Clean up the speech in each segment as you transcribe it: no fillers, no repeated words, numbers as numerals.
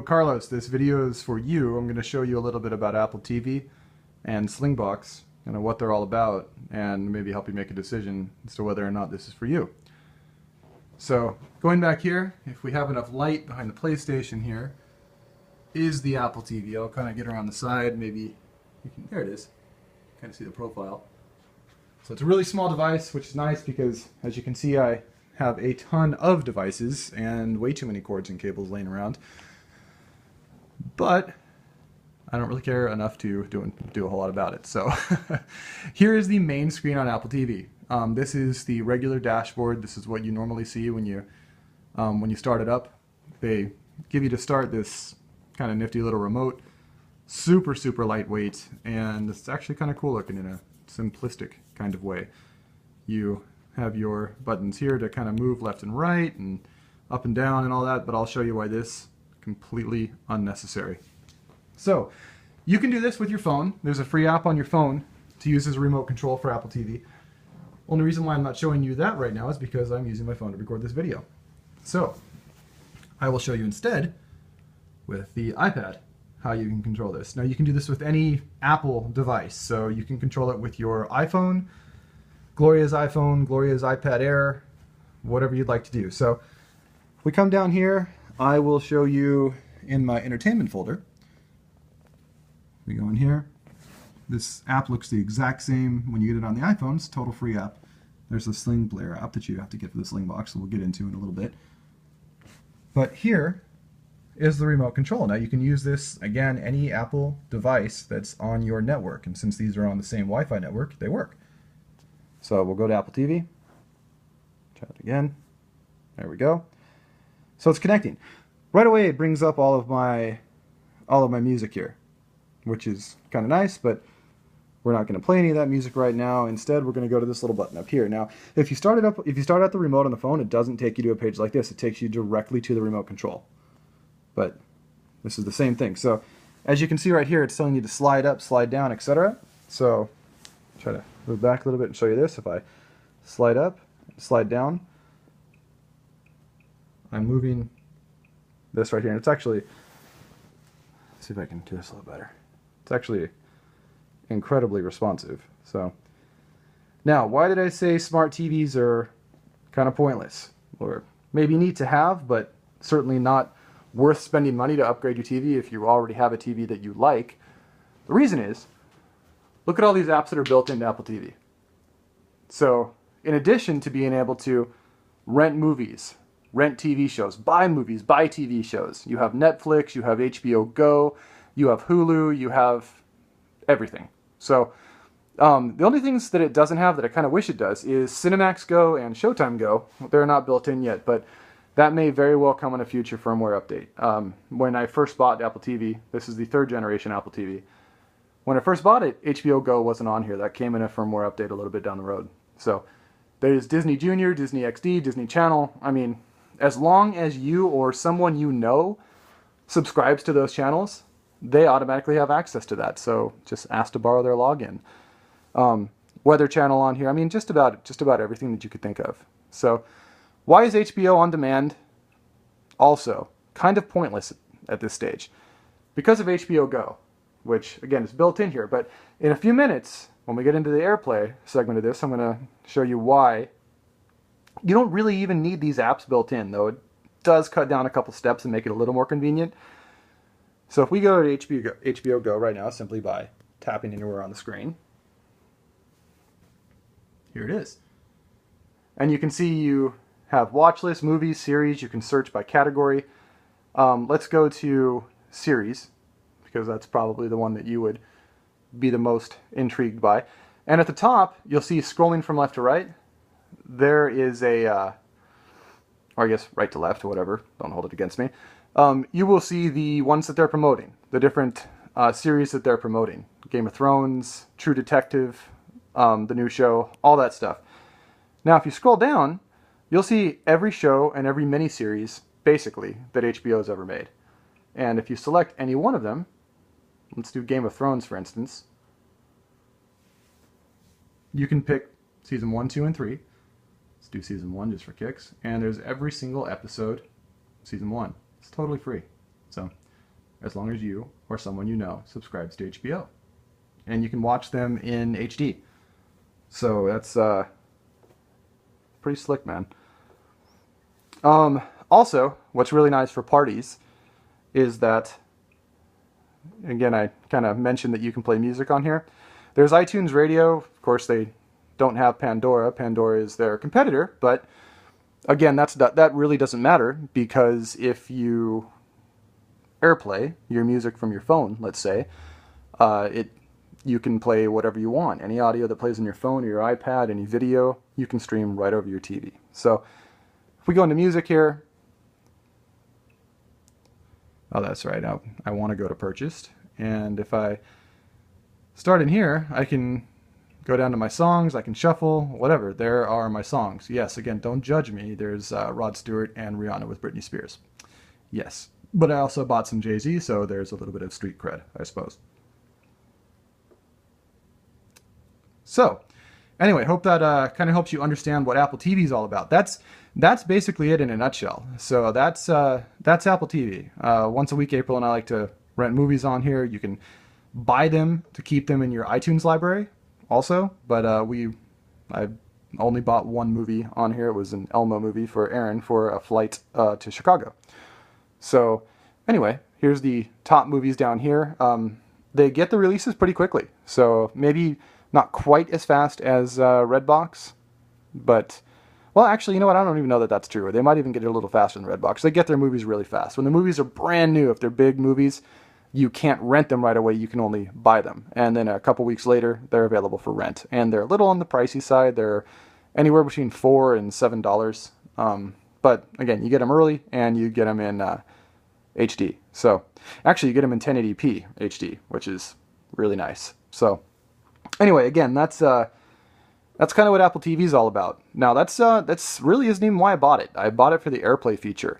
Carlos, this video is for you. I'm going to show you a little bit about Apple TV and Slingbox, what they're all about, and maybe help you make a decision as to whether or not this is for you. So, going back here, if we have enough light behind the PlayStation here, is the Apple TV. I'll kind of get around the side, maybe you can, there it is, kind of see the profile. So it's a really small device, which is nice because, as you can see, I have a ton of devices and way too many cords and cables laying around. But I don't really care enough to do a whole lot about it. So here is the main screen on Apple TV. This is the regular dashboard. This is what you normally see when you start it up. They give you to start this kind of nifty little remote, super lightweight, and it's actually kind of cool looking in a simplistic kind of way. You have your buttons here to kind of move left and right and up and down and all that, but I'll show you why this completely unnecessary. So you can do this with your phone. There's a free app on your phone to use as a remote control for Apple TV. Only reason why I'm not showing you that right now is because I'm using my phone to record this video. So I will show you instead with the iPad how you can control this. Now you can do this with any Apple device, so you can control it with your iPhone, Gloria's iPhone, Gloria's iPad Air, whatever you'd like to do. So if we come down here, I will show you in my entertainment folder. We go in here. This app looks the exact same when you get it on the iPhone. It's a total free app. There's the Sling Player app that you have to get for the Slingbox, that we'll get into in a little bit. But here is the remote control. Now you can use this, again, any Apple device that's on your network, and since these are on the same Wi-Fi network, they work. So we'll go to Apple TV, try it again, there we go. So it's connecting. Right away it brings up all of my music here, which is kind of nice, but we're not going to play any of that music right now. Instead, we're going to go to this little button up here. Now, if you start out the remote on the phone, it doesn't take you to a page like this. It takes you directly to the remote control. But this is the same thing. So as you can see right here, it's telling you to slide up, slide down, etc. So try to move back a little bit and show you this. If I slide up, slide down, I'm moving this right here. And it's actually, let's see if I can do this a little better. It's actually incredibly responsive. So now, why did I say smart TVs are kind of pointless? Or maybe neat to have, but certainly not worth spending money to upgrade your TV if you already have a TV that you like. The reason is, look at all these apps that are built into Apple TV. So in addition to being able to rent movies, rent TV shows, buy movies, buy TV shows, you have Netflix, you have HBO Go, you have Hulu, you have everything. So the only things that it doesn't have that I kind of wish it does is Cinemax Go and Showtime Go. They're not built in yet, but that may very well come in a future firmware update. When I first bought Apple TV, this is the 3rd generation Apple TV. When I first bought it, HBO Go wasn't on here. That came in a firmware update a little bit down the road. So there's Disney Junior, Disney XD, Disney Channel. I mean, as long as you or someone you know subscribes to those channels, they automatically have access to that. So just ask to borrow their login. Weather Channel on here. I mean, just about everything that you could think of. So why is HBO On Demand also kind of pointless at this stage? Because of HBO Go, which again is built in here. But in a few minutes, when we get into the AirPlay segment of this, I'm going to show you why you don't really even need these apps built in, though it does cut down a couple steps and make it a little more convenient. So if we go to HBO Go right now, simply by tapping anywhere on the screen, here it is. And you can see you have watch list, movies, series. You can search by category. Let's go to series, because that's probably the one that you would be the most intrigued by. And at the top, you'll see scrolling from left to right, there is a, or I guess right to left or whatever, don't hold it against me. You will see the ones that they're promoting, the different series that they're promoting. Game of Thrones, True Detective, the new show, all that stuff. Now if you scroll down, you'll see every show and every miniseries, basically, that HBO has ever made. And if you select any one of them, let's do Game of Thrones for instance, you can pick season 1, 2, and 3. Let's do season 1 just for kicks. And there's every single episode, season 1. It's totally free. So as long as you or someone you know subscribes to HBO. And you can watch them in HD. So that's pretty slick, man. Also, what's really nice for parties is that, again, I kind of mentioned that you can play music on here. There's iTunes Radio. Of course, they don't have Pandora. Pandora is their competitor, but again, that really doesn't matter, because if you AirPlay your music from your phone, let's say, you can play whatever you want. Any audio that plays on your phone or your iPad, any video, you can stream right over your TV. So if we go into music here, oh, that's right, I want to go to purchased. And if I start in here, I can go down to my songs, I can shuffle, whatever. There are my songs. Yes, again, don't judge me. There's Rod Stewart and Rihanna with Britney Spears. Yes, but I also bought some Jay-Z, so there's a little bit of street cred, I suppose. So, anyway, hope that kind of helps you understand what Apple TV is all about. That's basically it in a nutshell. So that's Apple TV. Once a week, April and I like to rent movies on here. You can buy them to keep them in your iTunes library also, but I only bought one movie on here. It was an Elmo movie for Aaron for a flight to Chicago. So anyway, here's the top movies down here. They get the releases pretty quickly, so maybe not quite as fast as Redbox, but, well, actually, you know what? I don't even know that that's true. They might even get it a little faster than Redbox. They get their movies really fast. When the movies are brand new, if they're big movies, you can't rent them right away. You can only buy them. And then a couple weeks later, they're available for rent. And they're a little on the pricey side. They're anywhere between $4 and $7. But again, you get them early and you get them in HD. So actually, you get them in 1080p HD, which is really nice. So anyway, again, that's kind of what Apple TV is all about. Now, that's really isn't even why I bought it. I bought it for the AirPlay feature.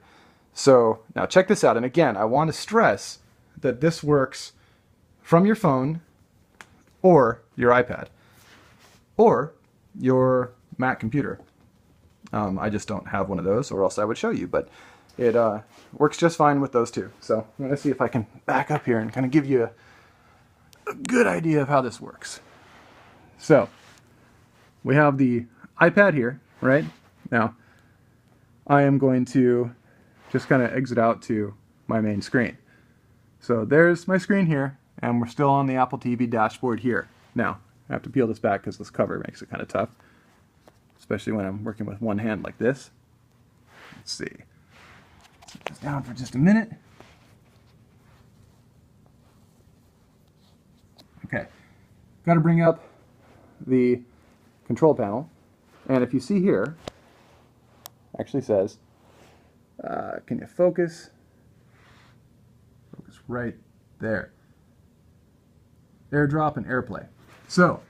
So now check this out. And again, I want to stress that this works from your phone or your iPad or your Mac computer. I just don't have one of those, or else I would show you, but it works just fine with those two. So I'm going to see if I can back up here and kind of give you a good idea of how this works. So we have the iPad here, right? Now, I am going to just kind of exit out to my main screen. So there's my screen here, and we're still on the Apple TV dashboard here. Now, I have to peel this back because this cover makes it kind of tough, especially when I'm working with one hand like this. Let's see. Set this down for just a minute. Okay. Got to bring up the control panel, and if you see here, actually says, can you focus? Focus right there. AirDrop and AirPlay. So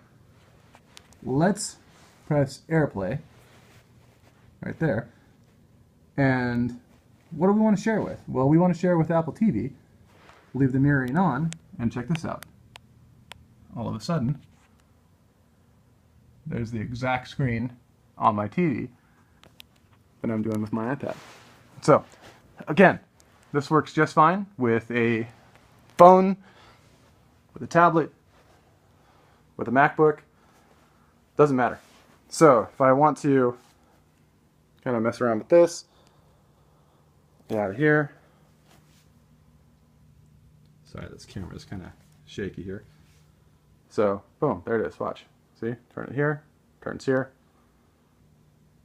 let's press AirPlay right there. And what do we want to share with? Well, we want to share with Apple TV. Leave the mirroring on, and check this out. All of a sudden, there's the exact screen on my TV that I'm doing with my iPad. So, again, this works just fine with a phone, with a tablet, with a MacBook. Doesn't matter. So, if I want to kind of mess around with this, get out of here. Sorry, this camera is kind of shaky here. So, boom, there it is. Watch. See? Turn it here, turns here.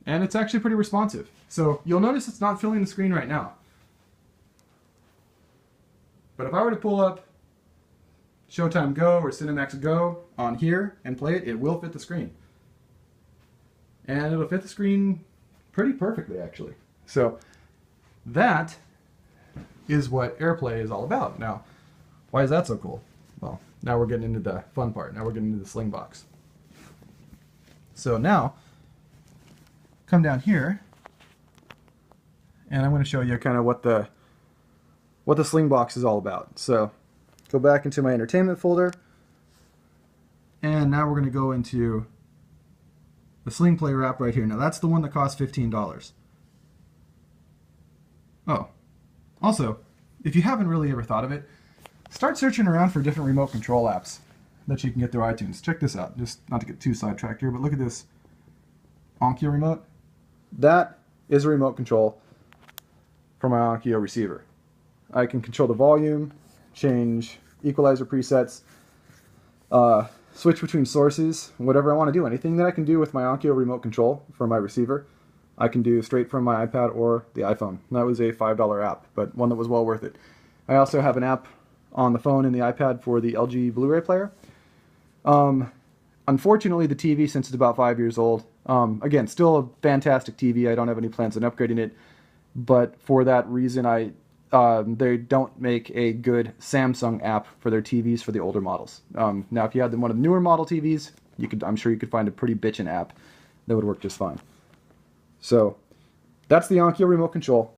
And it's actually pretty responsive. So you'll notice it's not filling the screen right now. But if I were to pull up Showtime Go or Cinemax Go on here and play it, it will fit the screen. And it'll fit the screen pretty perfectly, actually. So that is what AirPlay is all about. Now, why is that so cool? Well, now we're getting into the fun part. Now we're getting into the Slingbox. So now, come down here, and I'm going to show you kind of what the Slingbox is all about. So, go back into my entertainment folder, and now we're going to go into the Sling Player app right here. Now that's the one that costs $15. Oh, also, if you haven't really ever thought of it, start searching around for different remote control apps that you can get through iTunes. Check this out, just not to get too sidetracked here, but look at this Onkyo remote. That is a remote control for my Onkyo receiver. I can control the volume, change equalizer presets, switch between sources, whatever I want to do. Anything that I can do with my Onkyo remote control for my receiver, I can do straight from my iPad or the iPhone. That was a $5 app, but one that was well worth it. I also have an app on the phone and the iPad for the LG Blu-ray player. Unfortunately, the TV, since it's about 5 years old, again, still a fantastic TV. I don't have any plans on upgrading it, but for that reason, they don't make a good Samsung app for their TVs for the older models. Now, if you had one of the newer model TVs, I'm sure you could find a pretty bitchin' app that would work just fine. So, that's the Onkyo remote control.